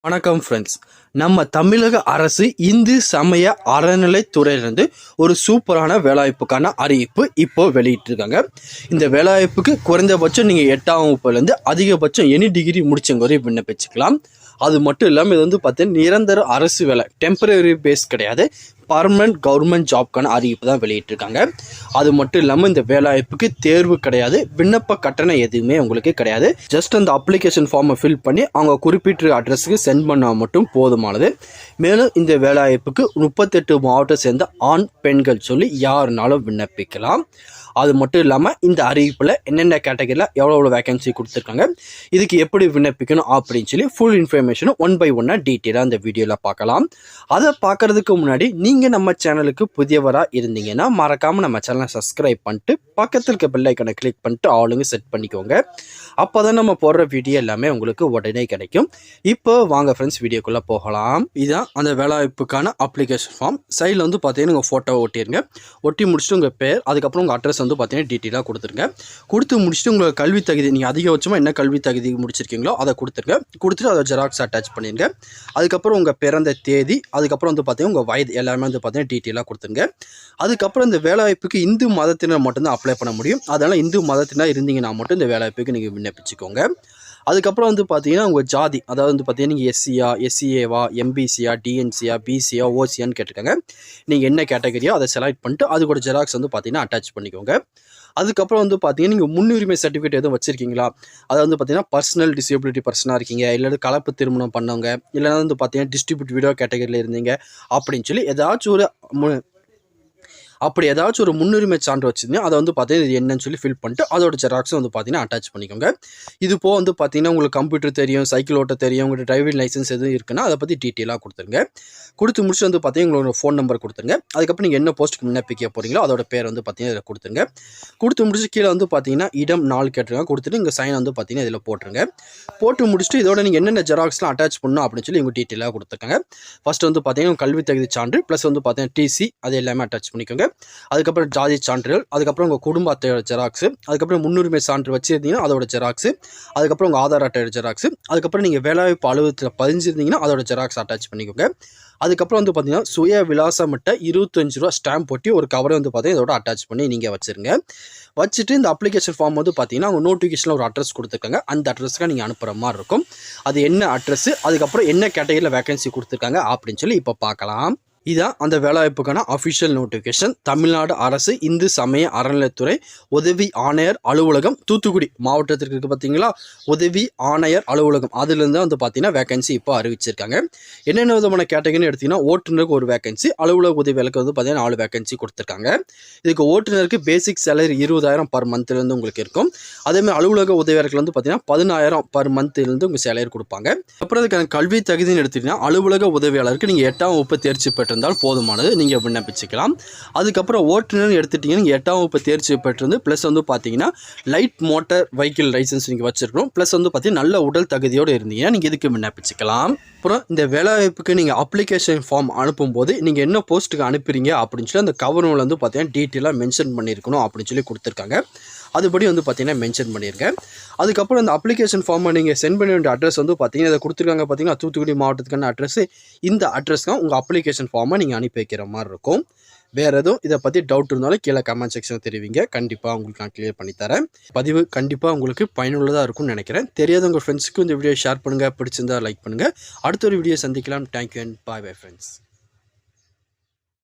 வணக்கம் ஃப்ரெண்ட்ஸ். நம்ம தமிழக அரசு இந்து சமய அறநிலைத்துறையிலிருந்து ஒரு சூப்பரான வேலைவாய்ப்புக்கான அறிவிப்பு இப்போ வெளியிட்டிருக்காங்க. இந்த வேலைவாய்ப்புக்கு குறைந்தபட்சம் நீங்கள் 8ஆம் வகுப்புலேருந்து அதிகபட்சம் எனி டிகிரி முடிச்சவங்க வரை விண்ணப்பிச்சுக்கலாம். அது மட்டும் இல்லாமல் இது வந்து பார்த்தீங்கன்னா நிரந்தர அரசு வேலை, டெம்பரரி பேஸ் கிடையாது, பர்மனன்ட் கவர்மெண்ட் ஜாப்க்கான அறிவிப்பு தான் வெளியிட்டிருக்காங்க. அது மட்டும் இல்லாமல் இந்த வேலைவாய்ப்புக்கு தேர்வு கிடையாது, விண்ணப்ப கட்டணம் எதுவுமே உங்களுக்கு கிடையாது. ஜஸ்ட் அந்த அப்ளிகேஷன் ஃபார்மை ஃபில் பண்ணி அவங்க குறிப்பிட்ட அட்ரஸுக்கு சென்ட் பண்ணால் மட்டும் போதுமானது. மேலும் இந்த வேலைவாய்ப்புக்கு 38 மாவட்டம் சேர்ந்த ஆண் பெண்கள் சொல்லி யாருனாலும் விண்ணப்பிக்கலாம். அது மட்டும் இல்லாமல் இந்த அறிவிப்பில் என்னென்ன கேட்டகரியில் எவ்வளோ வேகன்சி கொடுத்துருக்காங்க, இதுக்கு எப்படி விண்ணப்பிக்கணும் அப்படின்னு சொல்லி ஃபுல் இன்ஃபர்மேஷனும் 1 by 1 டீட்டெயிலாக அந்த வீடியோவில் பார்க்கலாம். அதை பார்க்குறதுக்கு முன்னாடி நீங்கள் நம்ம சேனலுக்கு புதியவராக இருந்தீங்கன்னா மறக்காமல் நம்ம சேனலை சப்ஸ்கிரைப் பண்ணிட்டு பக்கத்தில் இருக்க பெல் ஐக்கனை கிளிக் பண்ணிட்டு ஆளுங்க செட் பண்ணிக்கோங்க. அப்போ தான் நம்ம போடுற வீடியோ எல்லாமே உங்களுக்கு உடனே கிடைக்கும். இப்போ வாங்க ஃப்ரெண்ட்ஸ் வீடியோக்குள்ளே போகலாம். இதுதான் அந்த வேலைவாய்ப்புக்கான அப்ளிகேஷன் ஃபார்ம். சைடில் வந்து பார்த்தீங்கன்னா உங்கள் ஃபோட்டோ ஒட்டிடுங்க. ஒட்டி முடிச்சுட்டு உங்கள் பேர், அதுக்கப்புறம் உங்கள் அட்ரஸ் வந்து பார்த்தீங்கன்னா டீட்டெயிலாக கொடுத்துருங்க. கொடுத்து முடிச்சுட்டு உங்கள் கல்வி தகுதி, நீங்கள் அதிகபட்சமாக என்ன கல்வி தகுதி முடிச்சிருக்கீங்களோ அதை கொடுத்துருங்க. கொடுத்துட்டு அதை ஜெராக்ஸ் அட்டாச் பண்ணிடுங்க. அதுக்கப்புறம் உங்கள் பிறந்த தேதி, அதுக்கப்புறம் வந்து பார்த்தீங்கன்னா உங்கள் வயது எல்லாமே வந்து பார்த்தீங்கன்னா டீட்டெயிலாக கொடுத்துருங்க. அதுக்கப்புறம் இந்த வேலைவாய்ப்புக்கு இந்து மதத்தினர் மட்டும்தான் அப்ளை பண்ண முடியும். அதனால் இந்து மதத்தினர் இருந்தீங்கன்னா மட்டும் இந்த வேலைவாய்ப்புக்கு நீங்கள் விண்ணப்பிச்சுக்கோங்க. அதுக்கப்புறம் வந்து பார்த்தீங்கன்னா உங்கள் ஜாதி, அதாவது வந்து பார்த்தீங்கன்னா நீங்கள் எஸ்சியா, எஸ்சிஏவா, எம்பிசியா, டிஎன்சியா, பிசியா, ஓசியான்னு கேட்டிருக்காங்க. நீங்கள் என்ன கேட்டகரியோ அதை செலக்ட் பண்ணிட்டு அது கூட ஜெராக்ஸ் வந்து பார்த்தீங்கன்னா அட்டாச் பண்ணிக்கோங்க. அதுக்கப்புறம் வந்து பார்த்தீங்கன்னா நீங்கள் முன்னுரிமை சர்டிஃபிகேட் எதுவும் வச்சுருக்கீங்களா, அதாவது வந்து பார்த்தீங்கன்னா பர்சனல் டிசேபிலிட்டி பர்சனாக இருக்கீங்க, இல்லைன்னா கலப்பு திருமணம் பண்ணவங்க, இல்லைனா வந்து பார்த்தீங்கன்னா டிஸ்ட்ரிபியூட் வீடியோ கேட்டகரியில் இருந்தீங்க அப்படின்னு சொல்லி ஏதாச்சும் ஒரு முன்னுரிமை சான்று வச்சுருந்தீங்க, அதை வந்து பார்த்தீங்கன்னா இது என்னன்னு சொல்லி ஃபில் பண்ணிட்டு அதோட ஜெராக்ஸும் வந்து பார்த்தீங்கன்னா அட்டாச் பண்ணிக்கோங்க. இது போக வந்து பார்த்தீங்கன்னா உங்களுக்கு கம்ப்யூட்டர் தெரியும், சைக்கிள் ஓட்ட தெரியும், உங்களுக்கு டிரைவிங் லைசன்ஸ் எதுவும் இருக்குன்னா அதை பற்றி டீட்டெயிலாக கொடுத்துருங்க. கொடுத்து முடிச்சுட்டு வந்து பார்த்தீங்கன்னா உங்களோட ஃபோன் நம்பர் கொடுத்துருங்க. அதுக்கப்புறம் நீங்கள் என்ன போஸ்ட்டுக்கு விண்ணப்பிக்க போகிறீங்களோ அதோட பேர் வந்து பார்த்தீங்கன்னா இதில் கொடுத்துருங்க. கொடுத்து முடிச்சு கீழே வந்து பார்த்தீங்கன்னா இடம் 4 கேட்டுருங்க. கொடுத்துட்டு இங்கே சைன் வந்து பார்த்தீங்கன்னா இதில் போட்டுருங்க. போட்டு முடிச்சுட்டு இதோட நீங்கள் என்னென்ன ஜெராக்ஸ்லாம் அட்டாச் பண்ணணும் அப்படின்னு சொல்லி உங்கள் டீட்டெயிலாக கொடுத்துருக்காங்க. ஃபஸ்ட்டு வந்து பார்த்தீங்கன்னா கல்வி தகுதி சான்று ப்ளஸ் வந்து பார்த்தீங்கன்னா டிசி அது எல்லாமே அட்டாச் பண்ணிக்கோங்க. அதுக்கப்புறம் ஜாதி சான்றிதழ், அதுக்கப்புறம் உங்கள் குடும்ப அட்டையோட ஜெராக்ஸு, அதுக்கப்புறம் முன்னுரிமை சான்று வச்சுருந்தீங்கன்னா அதோட ஜெராக்ஸு, அதுக்கப்புறம் உங்கள் ஆதார் அட்டையோட ஜெராக்ஸு, அதுக்கப்புறம் நீங்கள் வேலைவாய்ப்பு அலுவலகத்தில் பதிஞ்சிருந்தீங்கன்னா அதோட ஜெராக்ஸ் அட்டாச் பண்ணிக்கோங்க. அதுக்கப்புறம் வந்து பார்த்தீங்கன்னா சுய விலாசமிட்ட ₹25 ஸ்டாம்ப் போட்டி ஒரு கவரை வந்து பார்த்தீங்கன்னா இதோட அட்டாச் பண்ணி நீங்கள் வச்சுருங்க. வச்சுட்டு இந்த அப்ளிகேஷன் ஃபார்ம் வந்து பார்த்தீங்கன்னா அவங்க நோட்டிஃபிகேஷனில் ஒரு அட்ரஸ் கொடுத்துருக்காங்க. அந்த அட்ரஸ்க்கு நீங்கள் அனுப்புகிற மாதிரி இருக்கும். அது என்ன அட்ரஸ், அதுக்கப்புறம் என்ன கேட்டகரியில் வேகன்சி கொடுத்துருக்காங்க அப்படின்னு சொல்லி இப்போ பார்க்கலாம். இதான் அந்த வேலைவாய்ப்புக்கான அஃபிஷியல் நோட்டிஃபிகேஷன். தமிழ்நாடு அரசு இந்து சமய அறநிலைத்துறை உதவி ஆணையர் அலுவலகம், தூத்துக்குடி மாவட்டத்திற்கு இருக்குது பார்த்தீங்களா, உதவி ஆணையர் அலுவலகம், அதுலேருந்து வந்து பார்த்தீங்கன்னா வேகன்சி இப்போ அறிவிச்சிருக்காங்க. என்னென்ன விதமான கேட்டகரின்னு எடுத்திங்கன்னா ஓட்டுநருக்கு ஒரு வேகன்சி, அலுவலக உதவியாளருக்கு வந்து பார்த்தீங்கன்னா 4 வேகன்சி கொடுத்துருக்காங்க. இதுக்கு ஓட்டுநருக்கு பேசிக் சேலரி 20,000 பர் மந்த்லேருந்து உங்களுக்கு இருக்கும். அதேமாதிரி அலுவலக உதவியாளர்கள் வந்து பார்த்தீங்கன்னா 10,000 பர் மந்த்லேருந்து உங்கள் சேலரி கொடுப்பாங்க. அப்புறம் அதுக்கான கல்வி தகுதின்னு எடுத்திங்கன்னா அலுவலக உதவியாளருக்கு நீங்கள் 8ஆம் வகுப்பு தேர்ச்சி பெற்று இருந்தால் போதுமானது, நீங்கள் விண்ணப்பிச்சுக்கலாம். அதுக்கப்புறம் ஓட்டுநர் எடுத்துட்டீங்கன்னா நீங்கள் 8ஆம் வகுப்பு தேர்ச்சி பெற்றிருந்து ப்ளஸ் வந்து பார்த்தீங்கன்னா லைட் மோட்டார் வெஹிக்கிள் லைசன்ஸ் நீங்கள் வச்சுருக்கணும். ப்ளஸ் வந்து பார்த்தீங்கன்னா நல்ல உடல் தகுதியோடு இருந்தீங்கன்னா நீங்கள் இதுக்கு விண்ணப்பிச்சுக்கலாம். அப்புறம் இந்த வேலைவாய்ப்புக்கு நீங்கள் அப்ளிகேஷன் ஃபார்ம் அனுப்பும்போது நீங்கள் என்ன போஸ்ட்டுக்கு அனுப்புறீங்க அப்படின்னு சொல்லி அந்த கவர்மெண்ட்டில் வந்து பார்த்தீங்கன்னா டீட்டெயிலாக மென்ஷன் பண்ணியிருக்கணும் அப்படின்னு சொல்லி கொடுத்துருக்காங்க. அதுபடி வந்து பார்த்தீங்கன்னா மென்ஷன் பண்ணியிருக்கேன். அதுக்கப்புறம் அந்த அப்ளிகேஷன் ஃபார்மை நீங்கள் சென்ட் பண்ண வேண்டிய அட்ரஸ் வந்து பார்த்தீங்கன்னா இதை கொடுத்துருக்காங்க பார்த்தீங்கன்னா தூத்துக்குடி மாவட்டத்துக்கான அட்ரஸ். இந்த அட்ரஸ் தான் உங்கள் அப்ளிகேஷன் ஃபார்மை நீங்கள் அனுப்பி வைக்கிற மாதிரி இருக்கும். வேறு எதுவும் இதை பற்றி டவுட் இருந்தாலும் கீழே கமெண்ட் செக்ஷன் தெரிவிங்க, கண்டிப்பாக உங்களுக்கு நான் கிளியர் பண்ணித்தரேன். பதிவு கண்டிப்பாக உங்களுக்கு பயனுள்ளதாக இருக்கும்னு நினைக்கிறேன். தெரியாத உங்கள் ஃப்ரெண்ட்ஸுக்கு இந்த வீடியோ ஷேர் பண்ணுங்கள், பிடிச்சிருந்தால் லைக் பண்ணுங்கள். அடுத்த ஒரு வீடியோ சந்திக்கலாம். Thank you and bye bye friends.